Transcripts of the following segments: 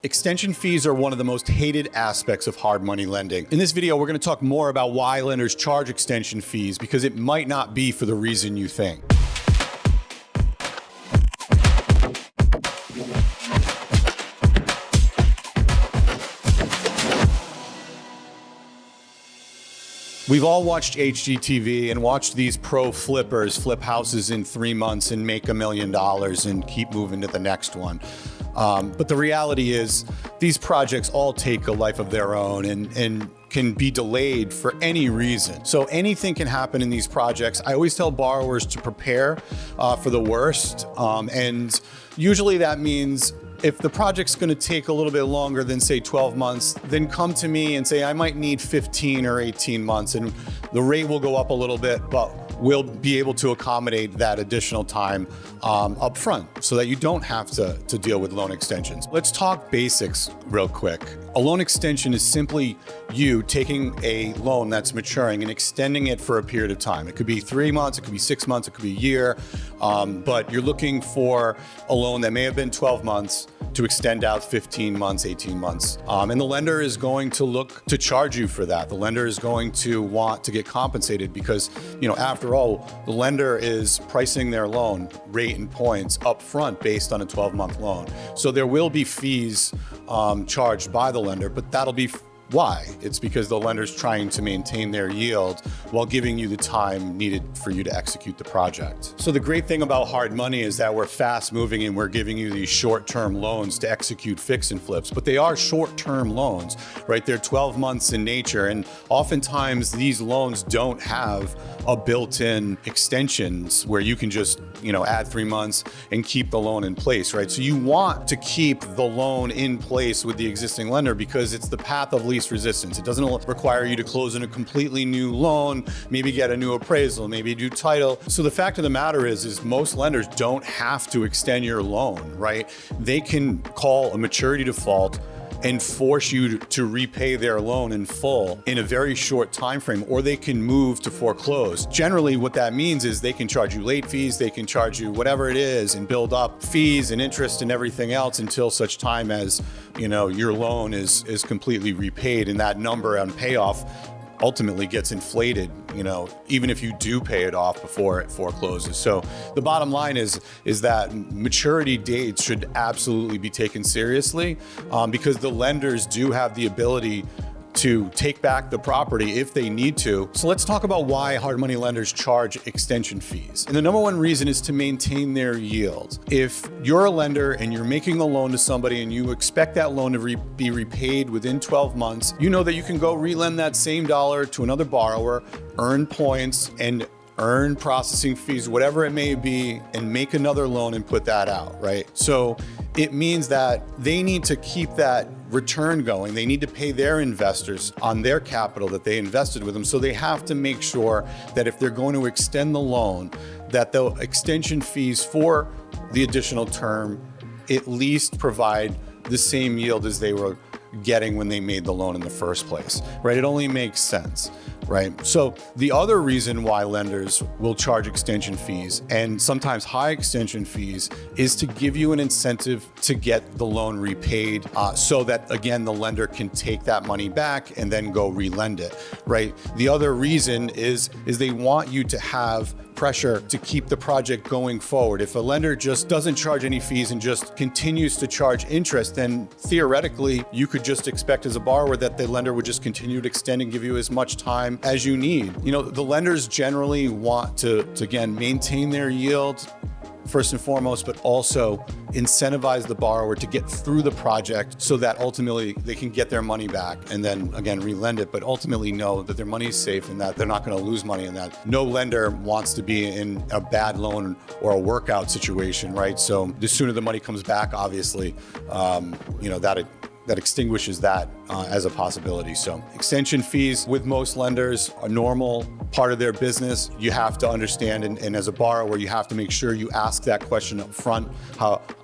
Extension fees are one of the most hated aspects of hard money lending. In this video, we're going to talk more about why lenders charge extension fees, because it might not be for the reason you think. We've all watched HGTV and watched these pro flippers flip houses in 3 months and make $1 million and keep moving to the next one. But the reality is these projects all take a life of their own and can be delayed for any reason. So anything can happen in these projects. I always tell borrowers to prepare for the worst. And usually that means if the project's going to take a little bit longer than say 12 months, then come to me and say, I might need 15 or 18 months and the rate will go up a little bit, but we'll be able to accommodate that additional time up front so that you don't have to deal with loan extensions. Let's talk basics real quick. A loan extension is simply you taking a loan that's maturing and extending it for a period of time. It could be 3 months, it could be 6 months, it could be a year, but you're looking for a loan that may have been 12 months to extend out 15 months, 18 months. And the lender is going to look to charge you for that. The lender is going to want to get compensated because, after all, the lender is pricing their loan rate and points up front based on a 12-month loan. So there will be fees charged by the lender, but that'll be why? It's because the lender's trying to maintain their yield while giving you the time needed for you to execute the project. So the great thing about hard money is that we're fast moving and we're giving you these short-term loans to execute fix and flips, but they are short-term loans, right? They're 12 months in nature, and oftentimes these loans don't have a built-in extensions where you can just, add 3 months and keep the loan in place, right? So you want to keep the loan in place with the existing lender because it's the path of least resistance. It doesn't require you to close in a completely new loan, maybe get a new appraisal, maybe do title. So the fact of the matter is most lenders don't have to extend your loan, right? They can call a maturity default and force you to repay their loan in full in a very short time frame, or they can move to foreclose. Generally, what that means is they can charge you late fees, they can charge you whatever it is and build up fees and interest and everything else until such time as, your loan is completely repaid, and that number on payoff ultimately gets inflated, even if you do pay it off before it forecloses. So the bottom line is that maturity dates should absolutely be taken seriously because the lenders do have the ability to take back the property if they need to. So let's talk about why hard money lenders charge extension fees. And the number one reason is to maintain their yield. If you're a lender and you're making a loan to somebody and you expect that loan to be repaid within 12 months, you know that you can go relend that same dollar to another borrower, earn points, and earn processing fees, whatever it may be, and make another loan and put that out, right? So it means that they need to keep that return going. They need to pay their investors on their capital that they invested with them. So they have to make sure that if they're going to extend the loan, that the extension fees for the additional term at least provide the same yield as they were getting when they made the loan in the first place, right? It only makes sense, right? So the other reason why lenders will charge extension fees, and sometimes high extension fees, is to give you an incentive to get the loan repaid so that, again, the lender can take that money back and then go relend it, right? The other reason is they want you to have pressure to keep the project going forward. If a lender just doesn't charge any fees and just continues to charge interest, then theoretically you could just expect as a borrower that the lender would just continue to extend and give you as much time as you need. The lenders generally want to again, maintain their yield first and foremost, but also incentivize the borrower to get through the project so that ultimately they can get their money back and then again relend it, but ultimately know that their money is safe and that they're not going to lose money in that. No lender wants to be in a bad loan or a workout situation, right? So the sooner the money comes back, obviously, that extinguishes that as a possibility. So extension fees with most lenders are normal part of their business. You have to understand, and as a borrower, you have to make sure you ask that question up front,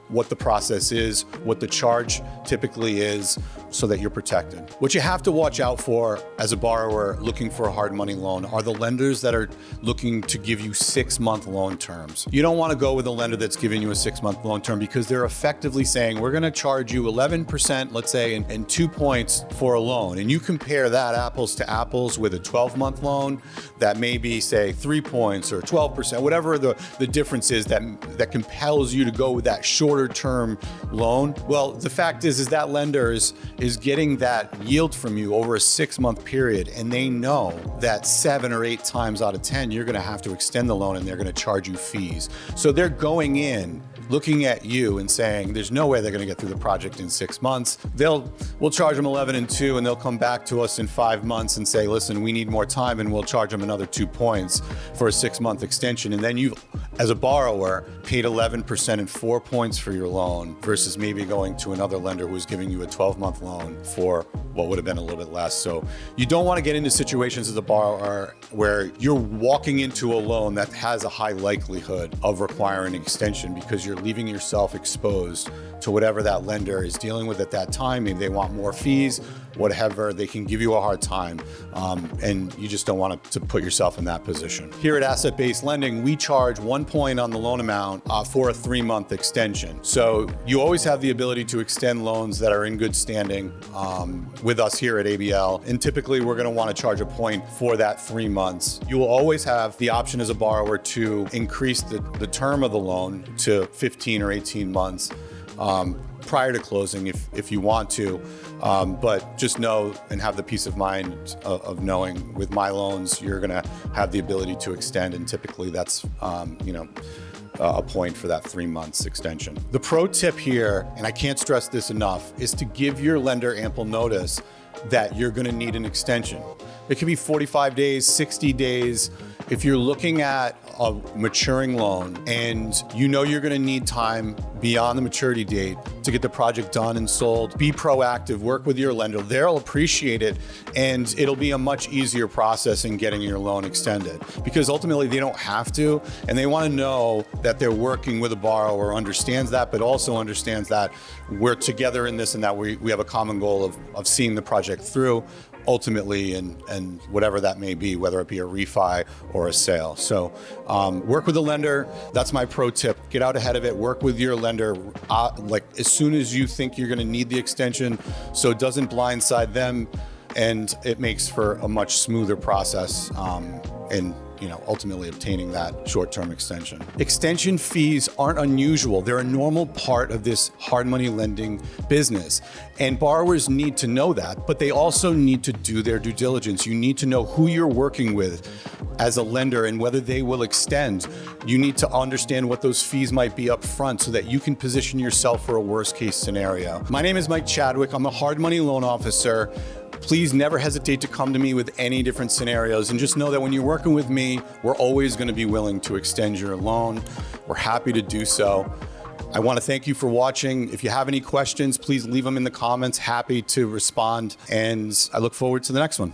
what the process is, what the charge typically is, so that you're protected. What you have to watch out for as a borrower looking for a hard money loan are the lenders that are looking to give you 6-month loan terms. You don't want to go with a lender that's giving you a 6-month loan term because they're effectively saying, we're going to charge you 11%, let's say, and 2 points for a loan. And you compare that apples to apples with a 12-month loan that may be, say, 3 points or 12%, whatever the difference is that compels you to go with that shorter term loan. Well, the fact is that lender is getting that yield from you over a 6-month period, and they know that 7 or 8 times out of 10, you're going to have to extend the loan and they're going to charge you fees. So they're going in looking at you and saying, there's no way they're going to get through the project in 6 months. We'll charge them 11 and 2, and they'll come back to us in 5 months and say, listen, we need more time, and we'll charge them another 2 points for a 6-month extension. And then you, as a borrower, paid 11% and 4 points for your loan versus maybe going to another lender who's giving you a 12-month loan for what would have been a little bit less. So you don't want to get into situations as a borrower where you're walking into a loan that has a high likelihood of requiring an extension, because you're leaving yourself exposed to whatever that lender is dealing with at that time. Maybe they want more fees, whatever, they can give you a hard time, and you just don't want to put yourself in that position. Here at Asset-Based Lending, we charge 1 point on the loan amount for a 3-month extension. So you always have the ability to extend loans that are in good standing with us here at ABL, and typically we're going to want to charge a point for that 3 months. You will always have the option as a borrower to increase the term of the loan to 15 or 18 months prior to closing if you want to, but just know and have the peace of mind of knowing with my loans, you're going to have the ability to extend, and typically that's a point for that 3 months extension. The pro tip here, and I can't stress this enough, is to give your lender ample notice that you're going to need an extension. It could be 45 days, 60 days. If you're looking at a maturing loan and you know you're going to need time beyond the maturity date to get the project done and sold, be proactive, work with your lender. They'll appreciate it, and it'll be a much easier process in getting your loan extended, because ultimately they don't have to, and they want to know that they're working with a borrower who understands that, but also understands that we're together in this and that we have a common goal of seeing the project through ultimately, and whatever that may be, whether it be a refi or a sale. So work with the lender. That's my pro tip. Get out ahead of it. Work with your lender like as soon as you think you're going to need the extension, so it doesn't blindside them, and it makes for a much smoother process and ultimately obtaining that short-term extension. Extension fees aren't unusual. They're a normal part of this hard money lending business. And borrowers need to know that, but they also need to do their due diligence. You need to know who you're working with as a lender and whether they will extend. You need to understand what those fees might be up front so that you can position yourself for a worst-case scenario. My name is Mike Chadwick. I'm a hard money loan officer. Please never hesitate to come to me with any different scenarios, and just know that when you're working with me, we're always going to be willing to extend your loan. We're happy to do so. I want to thank you for watching. If you have any questions, please leave them in the comments. Happy to respond, and I look forward to the next one.